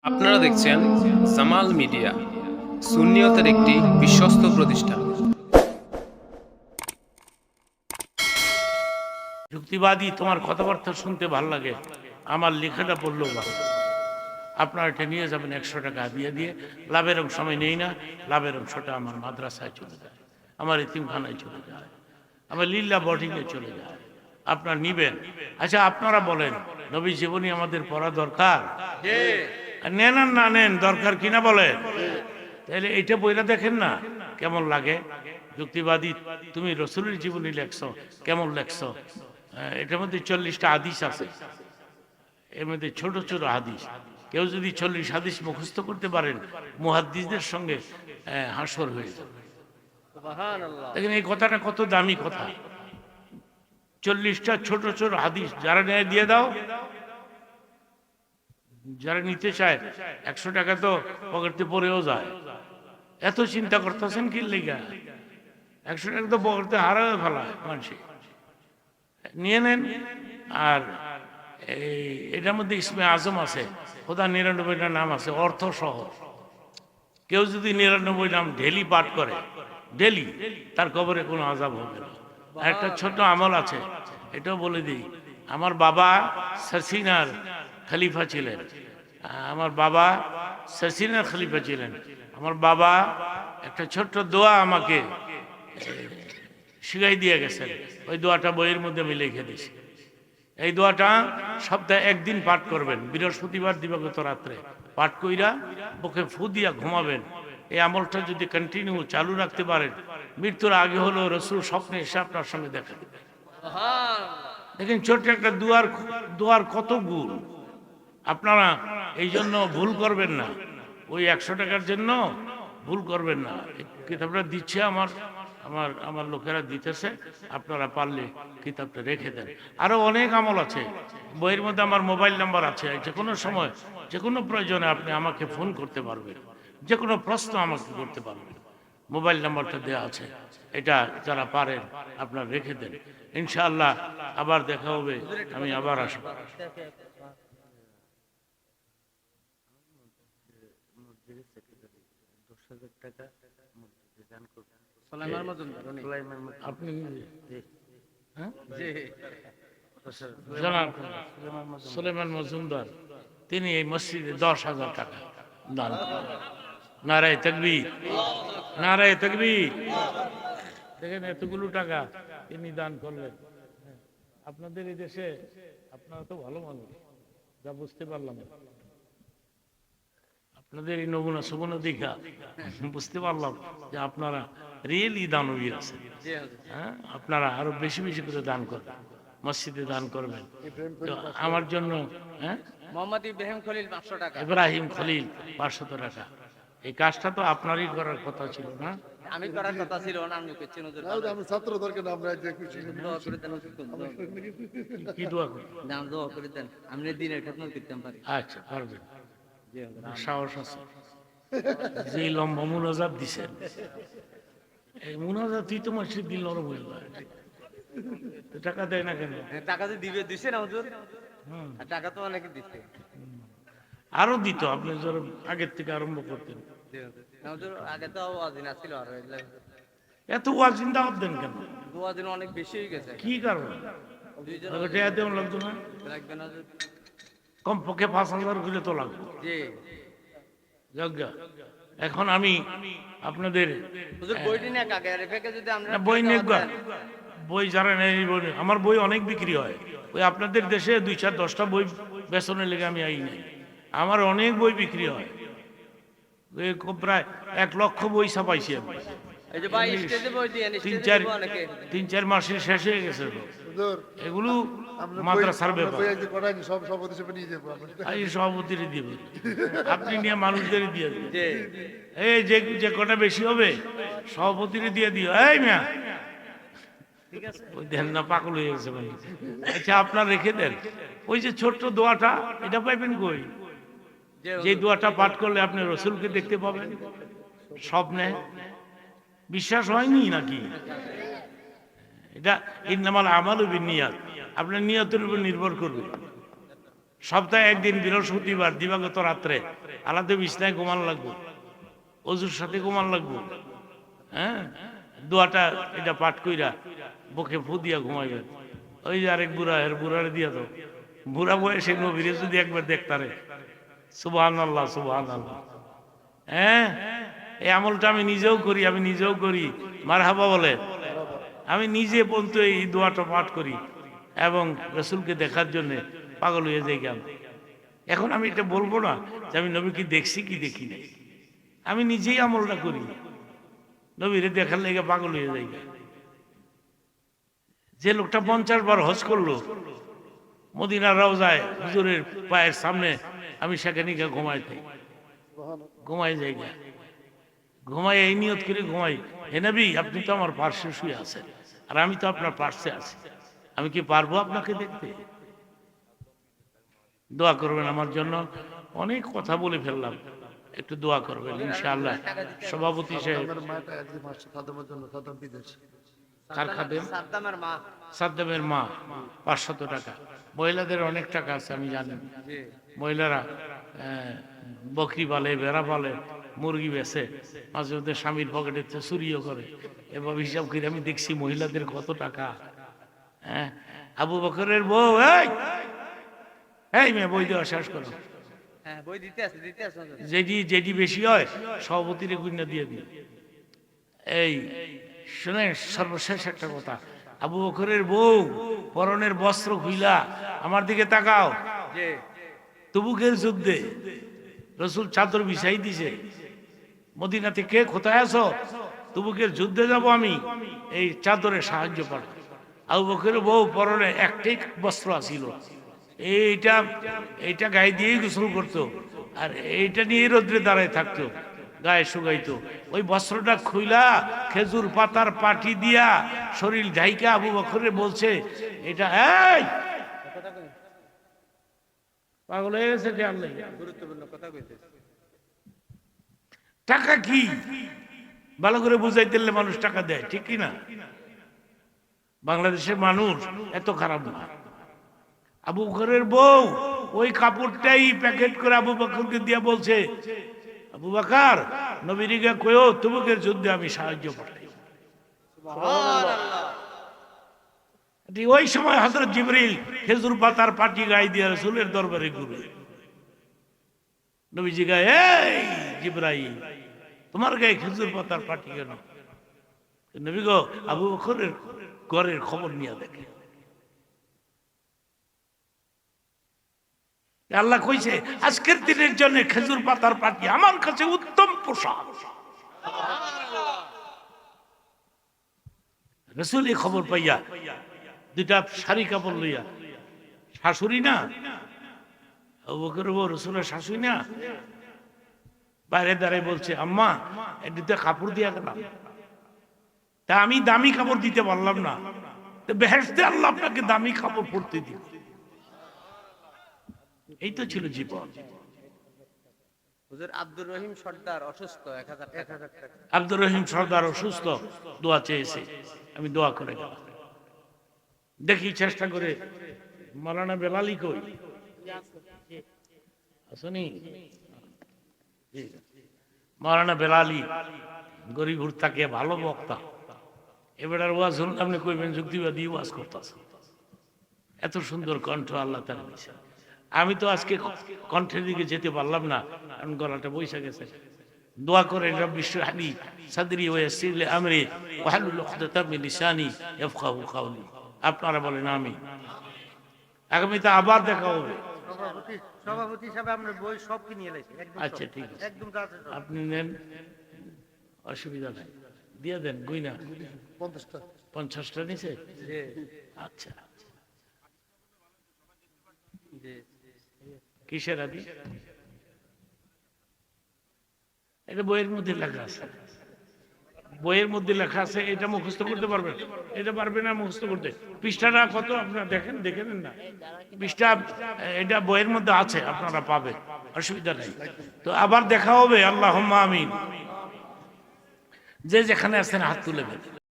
আপনারা দেখছেন জামাল মিডিয়া, সুন্নিয়তের একটি বিশ্বস্ত প্রতিষ্ঠান। যুক্তিবাদী তোমার কথাবার্তা শুনতে ভাল লাগে, আমার লেখাটা পড়লেও ভালো। আপনারা এটা নিয়ে যাবেন 100 টাকা দিয়ে দিয়ে, লাভের অংশ আমি নেই না, লাভের অংশটা আমার মাদ্রাসায় চলে যায়, আমার এতিমখানায় চলে যায়, আমার লিল্লা বডিংয়ে চলে যায়। আপনারা নিবেন। আচ্ছা আপনারা বলেন, নবী জীবনী আমাদের পড়া দরকার? নেন আর না নেন, দরকার কিনা বলেন? তাহলে এটা বইটা দেখেন না কেমন লাগে। যুক্তিবাদী তুমি রসুলের জীবনী লেখছো, কেমন লেখছো? এটার মধ্যে 40টা হাদিস আছে, এর মধ্যে ছোট ছোট হাদিস। কেউ যদি 40 হাদিস মুখস্থ করতে পারেন, মুহাদ্দিসদের সঙ্গে হাসর হয়ে যাবে। দেখেন এই কথাটা কত দামি কথা। 40টা ছোট ছোট হাদিস যারা নেয় দিয়ে দাও, যারা নিতে চায় 100 টাকা তো পকেটে পড়েও যায়। এত চিন্তা করতেছেন কি লেগা? 100 টাকা তো পকেটে হারাবে ফেলায় মানুষে। নিয়ে নেন। আর এই এটার মধ্যে ইসমে আজম আছে, খোদা 99টা নাম আছে অর্থ সহ। কেউ যদি 99 নাম ডেলি পাঠ করে, ডেলি, তার কবরে কোনো আযাব হবে না। আর একটা ছোট আমল আছে, এটাও বলে দিই। আমার বাবা সাসিনার খলিফা ছিলেন, আমার বাবা সাসিনার খলিফা ছিলেন। আমার বাবা একটা ছোট্ট দোয়া আমাকে শিখাই দিয়ে গেছেন। ওই দোয়াটা বইয়ের মধ্যে আমি লিখে দিয়েছি। এই দোয়াটা সপ্তাহে একদিন পাঠ করবেন, বৃহস্পতিবার দিবাগত রাত্রে পাঠ কইরা বুকে ফু দিয়া ঘুমাবেন। এই আমলটা যদি কন্টিনিউ চালু রাখতে পারেন, মৃত্যুর আগে হলো রসুল স্বপ্নে এসে আপনার সঙ্গে দেখা দেবে। দেখেন ছোট্ট একটা দোয়ার কত গুণ। আপনারা এই জন্য ভুল করবেন না, ওই 100 টাকার জন্য ভুল করবেন না। কিতাবটা দিচ্ছে আমার আমার আমার লোকেরা দিতেছে, আপনারা পারলে কিতাবটা রেখে দেন। আরো অনেক আমল আছে বইয়ের মধ্যে, আমার মোবাইল নাম্বার আছে, যে কোনো সময় যে কোনো প্রয়োজনে আপনি আমাকে ফোন করতে পারবেন, যে কোনো প্রশ্ন আমাকে করতে পারবেন। মোবাইল নাম্বারটা দেওয়া আছে, এটা যারা পারেন আপনারা রেখে দেন। ইনশাআল্লাহ আবার দেখা হবে, আমি আবার আসবো। আপনি সুলেমান মজুমদার, তিনি এই মসজিদে 10,000 টাকা দান করেন। নারায়ে তাকবীর, নারায়ে তাকবীর। দেখেন এতগুলো টাকা তিনি দান করলেন। আপনাদের এই দেশে আপনারা তো ভালো মানুষ, যা বুঝতে পারলাম। আপনাদের এই নমুনা সুমনা দেখা বুঝতে পারলাম যে আপনারা রিয়েলি দানবীর আছেন। হ্যাঁ, আপনারা আরো বেশি বেশি করে দান করবেন, মসজিদে দান করবেন। তো আমার জন্য মোহাম্মদ ইব্রাহিম খলিল 500 টাকা, ইব্রাহিম খলিল 500 টাকা। এই কাজটা তো আপনারই করার কথা ছিল না? আমি করার কথা ছিল না, আমি করছি নজর আমরা ছাত্র দরকার আমরা যে খুশি দোয়া করে দেন, কি দোয়া করি? নাম দোয়া করে দেন, আমি দিনের খেদমত করতে পারি। আচ্ছা পারবেন, সাহস আছে। যে লম্বা মুনাজাত দিছেন, এই মুনাজাতই তো মানুষের দিল নরম হয়ে যায়। টাকা দেয় না কেন? টাকা যে দিবে দিছে না হুজুর, আর টাকা তো অনেকে দিচ্ছে। আরো দিত, আপনি ধর আগের থেকে আরম্ভ করতেন। হুজুর আগে তো ওয়াজিন ছিল, আর এত ওয়াজিন দাওয়াত দেন কেন? ওয়াজিন অনেক বেশি হয়ে গেছে। কি কারণ? দুইজন দেওয়া লাগতো না? লাগবে না হুজুর? কমপক্ষে 5,000 করে তো লাগবে। জি যজ্ঞা এখন আমি আপনাদের হুজুর বইটি না কাকে আর এফেকে যদি আমরা বই নেব, বই যারা নেই, আমার বই অনেক বিক্রি হয়। ওই আপনাদের দেশে 2-4-10টা বই বেচনের লেগে আমি আই নাই, আমার অনেক বই বিক্রি হয়। প্রায় 1 লক্ষ বই ছাপাইছি আমি। এই যে ভাই স্টেজে বই দিয়ে তিন চার মাসের শেষ হয়ে গেছে তো। এগুলো মাদ্রাসার ব্যাপার, সব সভাপতি হিসেবে নিয়ে যাবো এই সভাপতিরই দিবে, আপনি নিয়ে মানুষদেরই দিয়ে দেবেন। এই যে কটা বেশি হবে সভাপতিরই দিয়ে দিও। এই মিয়া ওই দেন না, পাগল হয়ে গেছে মানে। আচ্ছা আপনার রেখে দেন। ওই যে ছোট্ট দোয়াটা, এটা পাইবেন কই? যে দোয়াটা পাঠ করলে আপনি রসুলকে দেখতে পাবেন স্বপ্নে। বিশ্বাস হয়নি নাকি? এটা ইন্নামাল আমালু বিন্নিয়াত, আপনার নিয়তের উপর নির্ভর করবে। সপ্তাহে একদিন বৃহস্পতিবার দিবাগত রাত্রে আলাদা বিছনায় ঘুমান লাগবো, অজুর সাথে ঘুমান লাগবো। হ্যাঁ, দোয়াটা এটা পাঠ কইরা বুকে ফু দিয়া ঘুমাইবেন। ওই যে আরেক বুড়া, এর বুড়ারে দিয়া দাও, বুড়া বয়সে নবীরে যদি একবার দেখতারে, সুবহানাল্লাহ সুবহানাল্লাহ। হ্যাঁ, এই আমলটা আমি নিজেও করি, মারহাবা বলে। আমি নিজে পর্যন্ত এই দোয়াটা পাঠ করি এবং রসুলকে দেখার জন্য পাগল হয়ে যাই। কেন এখন আমি এটা বলবো না যে আমি নবীকে দেখছি কি দেখি নাই, আমি নিজেই আমলটা করি, নবীরে দেখার লেগে পাগল হয়ে যাই। যে লোকটা 50 বার হজ করলো, মদিনার রওজায় হুজুরের পায়ের সামনে, আমি সেখানে গিয়ে ঘুমাই যাই, ঘুমাই এই নিয়ত করে ঘুমাই, হে নবী আপনি তো আমার পার্শ্বে শুয়ে আছেন আর আমি তো আপনার পার্শ্বে আছি, আমি কি পারবো আপনাকে দেখতে? দোয়া করবেন আমার জন্য। অনেক কথা বলে ফেললাম, একটু দোয়া করবেন ইনশাআল্লাহ। সভাপতি সাহেব, আমার মাটা একদিন আসছে খাদেমের জন্য, খাদেম বিদেশ। কার খাদেম? সাদ্দামের মা। সাদ্দামের মা, 500 টাকা। মহিলাদের অনেক টাকা আছে আমি জানি, মহিলারা বকরি পালে, ভেড়া পালে, মুরগি বেচে, মাঝে মধ্যে স্বামীর পকেটে চুরিও করে। এভাবে হিসাব করে আমি দেখছি মহিলাদের কত টাকা। হ্যাঁ, আবু বকরের বউ, এই মেয়ে বই দেওয়া শেষ করো, হ্যাঁ বই দিতে আছে যেটি বেশি হয় সভাপতির গুণা দিয়ে দিই। এই শুনে সর্বশেষ একটা কথা, আবু বকরের বউ পরনের বস্ত্র খুইলা আমার দিকে তাকাও। তবুকের যুদ্ধে রসুল চাদর বিছাই দিছে, মদিনা থেকে কোথায় আছো? তবুকের যুদ্ধে যাব আমি, এই চাদরে সাহায্য পাবো। আবু বকরের বউ পরনে একটাই বস্ত্র আছিল, এইটা গায়ে দিয়েই গোসল করতো আর এইটা নিয়ে রোদ্রে দাঁড়ায় থাকতো, গায়ে শুকাইতো। ওই বস্ত্রটা খুইলা খেজুর পাতার পাটি দিয়া শরীর ঢাইকা আবু বকরে বলছে, এটা এই পাগল হয়ে গেছে। গুরুত্বপূর্ণ কথা কইতেছে। টাকা কি ভালো করে বুঝাই দিলে মানুষ টাকা দেয়, ঠিক কি না? বাংলাদেশের মানুষ এত খারাপ না। আবু বকরের বউ ওই কাপড়টাই প্যাকেট করে আবু বকরকে দিয়া বলছে, আবু বকর নবীরিকে কইও তবুকের যুদ্ধে আমি সাহায্য পাঠাই। ওই সময় হযরত জিবরিল খেজুর পাতার পাটি গায়ে দিয়ে রাসূলের দরবারে ঘুরে। নবীজি গায়ে, এই জিবরাইল তোমার গায়ে খেজুর পাতার পাটি কেন? নবী গো আবু বকরের ঘরের খবর নিয়ে দেখে। আল্লাহ কইছে আজকের দিনের জন্য খেজুর পাতার পাটি আমার কাছে উত্তম পোশাক। রাসূল এই খবর পাইয়া দুইটা শাড়ি কাপড় লইয়া, শাশুড়ি না আবু বকর বউ রাসূলের শাশুড়ি না, বাইরে দাঁড়ায় বলছে, আম্মা এটা কাপড় দিয়া গেলাম, তা আমি দামি কাপড় দিতে পারলাম না, বেহেশতে আল্লাহ আপনাকে দামি কাপড় পরতে দিল। এই তো ছিল জীবন। হুজুর আব্দুর রহিম সর্দার অসুস্থ, 1000 টাকা। আব্দুর রহিম সর্দার অসুস্থ, দোয়া চেয়েছে, আমি দোয়া করে গেলাম। দেখি চেষ্টা করে মাওলানা বেলালি কই আসনি? মাওলানা বেলালি গরিব হুরতাকে ভালো বক্তা, এবার ওয়াজ শুনলে আপনি কইবেন যুক্তিবাদী ওয়াজ করতেছে। এত সুন্দর কণ্ঠ আল্লাহ তাআলা দিয়েছেন। আমি তো আজকে কণ্ঠের দিকে যেতে পারলাম না, কারণ গলাটা বৈশা গেছে। দোয়া করে রব্বি ইশরাহ লি সাদরি ওয়া ইয়াসসির লি আমরি ওয়াহলুল উকদাতাম মিন লিসানি ইয়াফকাহু কাওলি। আপনারা বলেন আমিন। আগামীতে আবার দেখা হবে। সভাপতি হিসাবে আমরা বই সব কিনে এলাইছি একদম। আচ্ছা ঠিক আছে, একদম আপনি নেন, অসুবিধা নাই, দিয়ে দেন। গুইনা 50টা 50টা নিচে? আচ্ছা, কিসের আদি? এটা বইয়ের মধ্যে লেখা আছে, বইয়ের মধ্যে লেখা আছে। এটা মুখস্থ করতে পারবেন? এটা পারবেন না মুখস্থ করতে? পৃষ্ঠাটা কত আপনারা দেখেন, দেখে নেন না পৃষ্ঠা, এটা বইয়ের মধ্যে আছে, আপনারা পাবেন, অসুবিধা নেই। তো আবার দেখা হবে। আল্লাহুম্মা আমিন। যে যেখানে আছেন হাত তুলে দেন।